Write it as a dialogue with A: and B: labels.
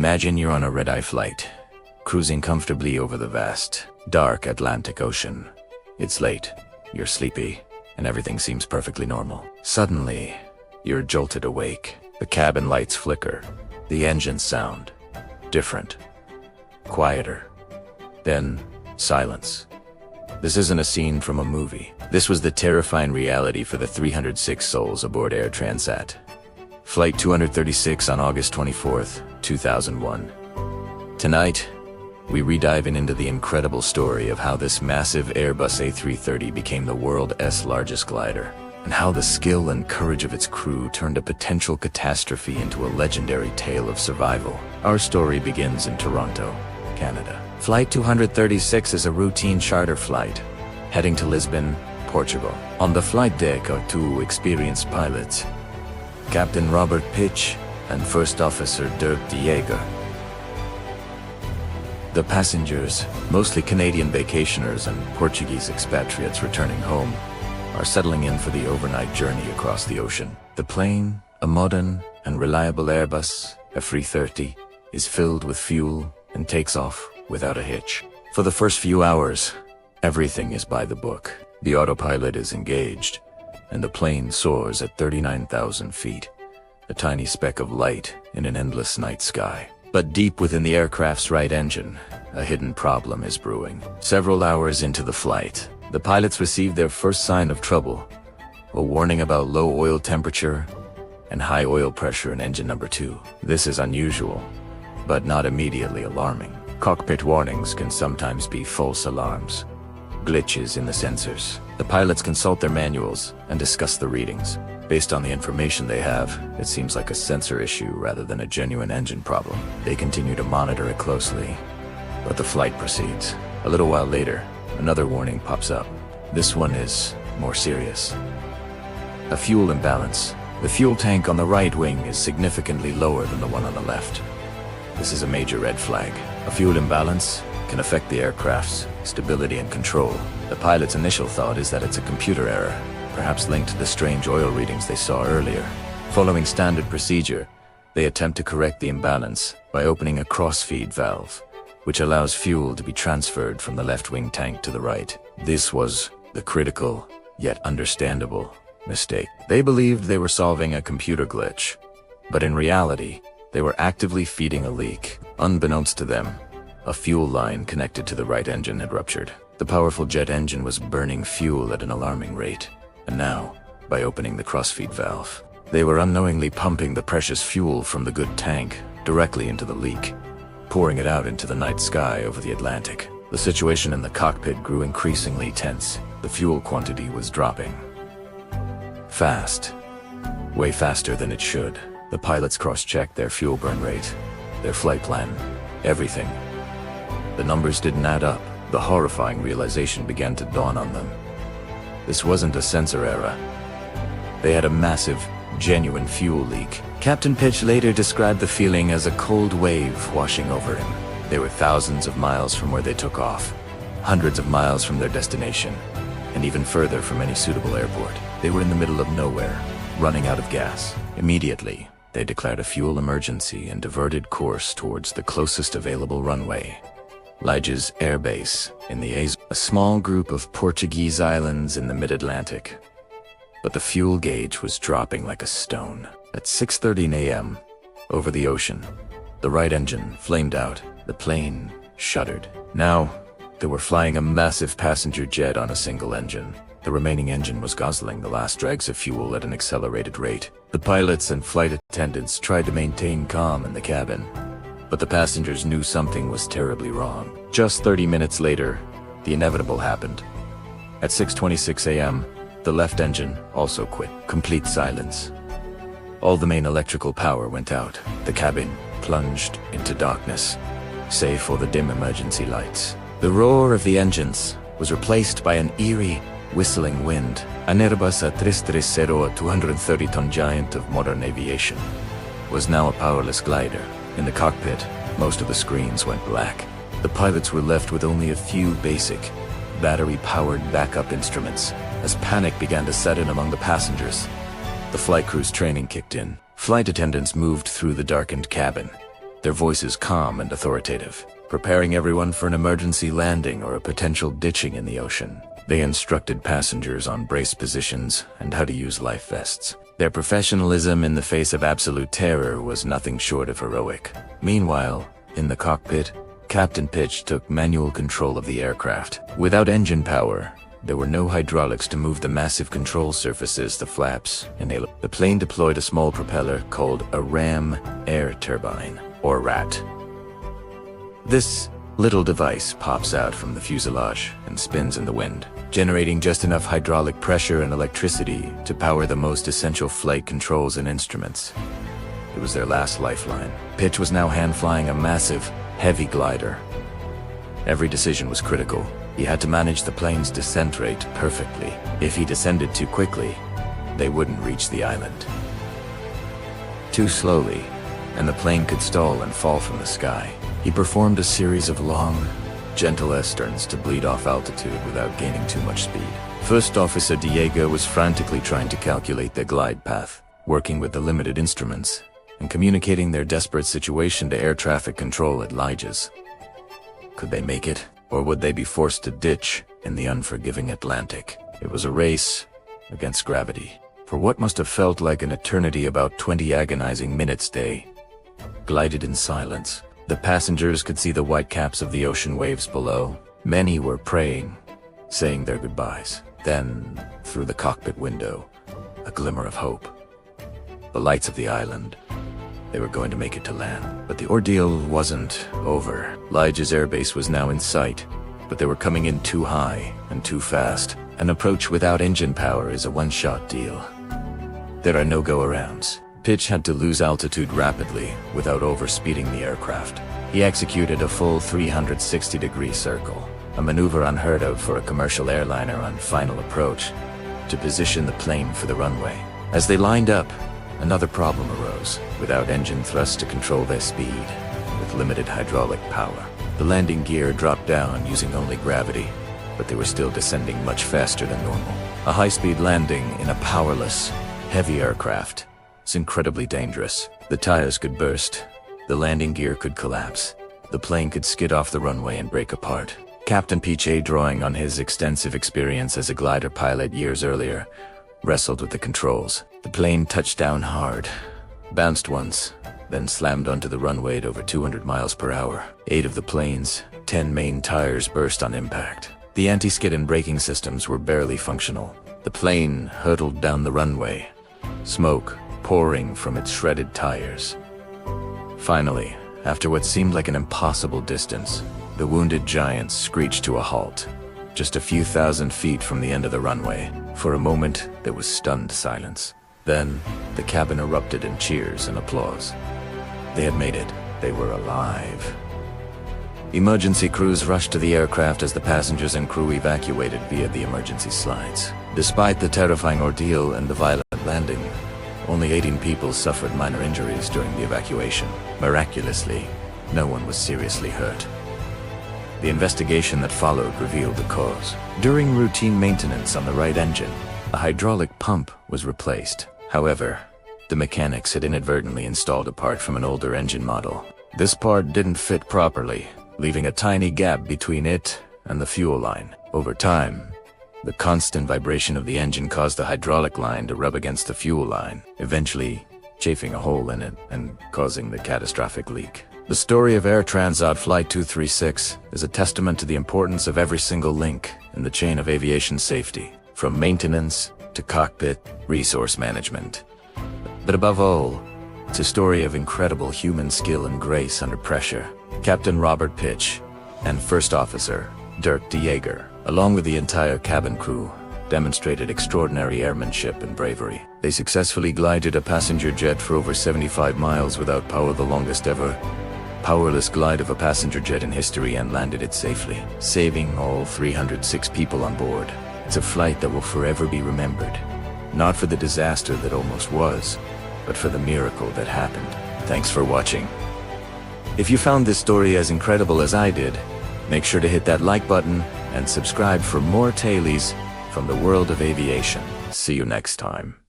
A: Imagine you're on a red-eye flight, cruising comfortably over the vast, dark Atlantic Ocean. It's late, you're sleepy, and everything seems perfectly normal. Suddenly, you're jolted awake. The cabin lights flicker. The engines sound different, quieter. Then, silence. This isn't a scene from a movie. This was the terrifying reality for the 306 souls aboard Air Transat Flight 236 on August 24th, 2001. Tonight, we redive into the incredible story of how this massive Airbus A330 became the world's largest glider, and how the skill and courage of its crew turned a potential catastrophe into a legendary tale of survival. Our story begins in Toronto, Canada. Flight 236 is a routine charter flight, heading to Lisbon, Portugal. On the flight deck are two experienced pilots, Captain Robert Pitch and First Officer Dirk de Jager. The passengers, mostly Canadian vacationers and Portuguese expatriates returning home, are settling in for the overnight journey across the ocean. The plane, a modern and reliable Airbus A330, is filled with fuel and takes off without a hitch. For the first few hours, everything is by the book. The autopilot is engaged, and the plane soars at 39,000 feet, a tiny speck of light in an endless night sky. But deep within the aircraft's right engine, a hidden problem is brewing. Several hours into the flight, the pilots receive their first sign of trouble, a warning about low oil temperature and high oil pressure in engine number 2. This is unusual, but not immediately alarming. Cockpit warnings can sometimes be false alarms, glitches in the sensors. The pilots consult their manuals and discuss the readings. Based on the information they have, it seems like a sensor issue rather than a genuine engine problem. They continue to monitor it closely, but the flight proceeds. A little while later, another warning pops up. This one is more serious. A fuel imbalance. The fuel tank on the right wing is significantly lower than the one on the left. This is a major red flag. A fuel imbalance can affect the aircraft's stability and control. The pilot's initial thought is that it's a computer error, perhaps linked to the strange oil readings they saw earlier. Following standard procedure, they attempt to correct the imbalance by opening a crossfeed valve, which allows fuel to be transferred from the left wing tank to the right. This was the critical, yet understandable, mistake. They believed they were solving a computer glitch, but in reality, they were actively feeding a leak. Unbeknownst to them, a fuel line connected to the right engine had ruptured. The powerful jet engine was burning fuel at an alarming rate, and now, by opening the crossfeed valve, they were unknowingly pumping the precious fuel from the good tank directly into the leak, pouring it out into the night sky over the Atlantic. The situation in the cockpit grew increasingly tense. The fuel quantity was dropping fast, way faster than it should. The pilots cross-checked their fuel burn rate, their flight plan, everything. The numbers didn't add up. The horrifying realization began to dawn on them. This wasn't a sensor error. They had a massive, genuine fuel leak. Captain Pitch later described the feeling as a cold wave washing over him. They were thousands of miles from where they took off, hundreds of miles from their destination, and even further from any suitable airport. They were in the middle of nowhere, running out of gas. Immediately, they declared a fuel emergency and diverted course towards the closest available runway, Lige's Air Base in the Azores, a small group of Portuguese islands in the mid-Atlantic. But the fuel gauge was dropping like a stone. At 6:13 a.m., over the ocean, the right engine flamed out. The plane shuddered. Now, they were flying a massive passenger jet on a single engine. The remaining engine was guzzling the last dregs of fuel at an accelerated rate. The pilots and flight attendants tried to maintain calm in the cabin, but the passengers knew something was terribly wrong. Just 30 minutes later, the inevitable happened. At 6:26 a.m., the left engine also quit. Complete silence. All the main electrical power went out. The cabin plunged into darkness, save for the dim emergency lights. The roar of the engines was replaced by an eerie, whistling wind. An Airbus A330, a 230-ton giant of modern aviation, was now a powerless glider. In the cockpit, most of the screens went black. The pilots were left with only a few basic, battery-powered backup instruments as panic began to set in among the passengers. The flight crew's training kicked in. Flight attendants moved through the darkened cabin, their voices calm and authoritative, preparing everyone for an emergency landing or a potential ditching in the ocean. They instructed passengers on brace positions and how to use life vests. Their professionalism in the face of absolute terror was nothing short of heroic. Meanwhile, in the cockpit, Captain Pitch took manual control of the aircraft. Without engine power, there were no hydraulics to move the massive control surfaces, the flaps, and the plane deployed a small propeller called a ram air turbine, or RAT. This little device pops out from the fuselage and spins in the wind, generating just enough hydraulic pressure and electricity to power the most essential flight controls and instruments. It was their last lifeline. Pitch was now hand-flying a massive, heavy glider. Every decision was critical. He had to manage the plane's descent rate perfectly. If he descended too quickly, they wouldn't reach the island. Too slowly, and the plane could stall and fall from the sky. He performed a series of long, gentle S-turns to bleed off altitude without gaining too much speed. First Officer Diego was frantically trying to calculate their glide path, working with the limited instruments, and communicating their desperate situation to air traffic control at Liges. Could they make it, or would they be forced to ditch in the unforgiving Atlantic? It was a race against gravity. For what must have felt like an eternity, about 20 agonizing minutes, they glided in silence. The passengers could see the white caps of the ocean waves below. Many were praying, saying their goodbyes. Then, through the cockpit window, a glimmer of hope. The lights of the island. They were going to make it to land. But the ordeal wasn't over. Liges Air Base was now in sight, but they were coming in too high and too fast. An approach without engine power is a one-shot deal. There are no go-arounds. Pitch had to lose altitude rapidly without overspeeding the aircraft. He executed a full 360-degree circle, a maneuver unheard of for a commercial airliner on final approach, to position the plane for the runway. As they lined up, another problem arose. Without engine thrust to control their speed, with limited hydraulic power, the landing gear dropped down using only gravity, but they were still descending much faster than normal. A high-speed landing in a powerless, heavy aircraft is incredibly dangerous. The tires could burst, the landing gear could collapse, the plane could skid off the runway and break apart. Captain Piche, drawing on his extensive experience as a glider pilot years earlier, wrestled with the controls. The plane touched down hard, bounced once, then slammed onto the runway at over 200 miles per hour. 8 of the plane's 10 main tires burst on impact. The anti-skid and braking systems were barely functional. The plane hurtled down the runway, smoke pouring from its shredded tires. Finally, after what seemed like an impossible distance, the wounded giant screeched to a halt, just a few thousand feet from the end of the runway. For a moment, there was stunned silence. Then, the cabin erupted in cheers and applause. They had made it. They were alive. Emergency crews rushed to the aircraft as the passengers and crew evacuated via the emergency slides. Despite the terrifying ordeal and the violent landing, only 18 people suffered minor injuries during the evacuation. Miraculously, no one was seriously hurt. The investigation that followed revealed the cause. During routine maintenance on the right engine, a hydraulic pump was replaced. However, the mechanics had inadvertently installed a part from an older engine model. This part didn't fit properly, leaving a tiny gap between it and the fuel line. Over time, the constant vibration of the engine caused the hydraulic line to rub against the fuel line, eventually chafing a hole in it and causing the catastrophic leak. The story of Air Transat Flight 236 is a testament to the importance of every single link in the chain of aviation safety, from maintenance to cockpit resource management. But above all, it's a story of incredible human skill and grace under pressure. Captain Robert Pitch and First Officer Dirk de Jager, along with the entire cabin crew, demonstrated extraordinary airmanship and bravery. They successfully glided a passenger jet for over 75 miles without power, the longest ever powerless glide of a passenger jet in history, and landed it safely, saving all 306 people on board. It's a flight that will forever be remembered, not for the disaster that almost was, but for the miracle that happened. Thanks for watching. If you found this story as incredible as I did, make sure to hit that like button and subscribe for more tailies from the world of aviation. See you next time.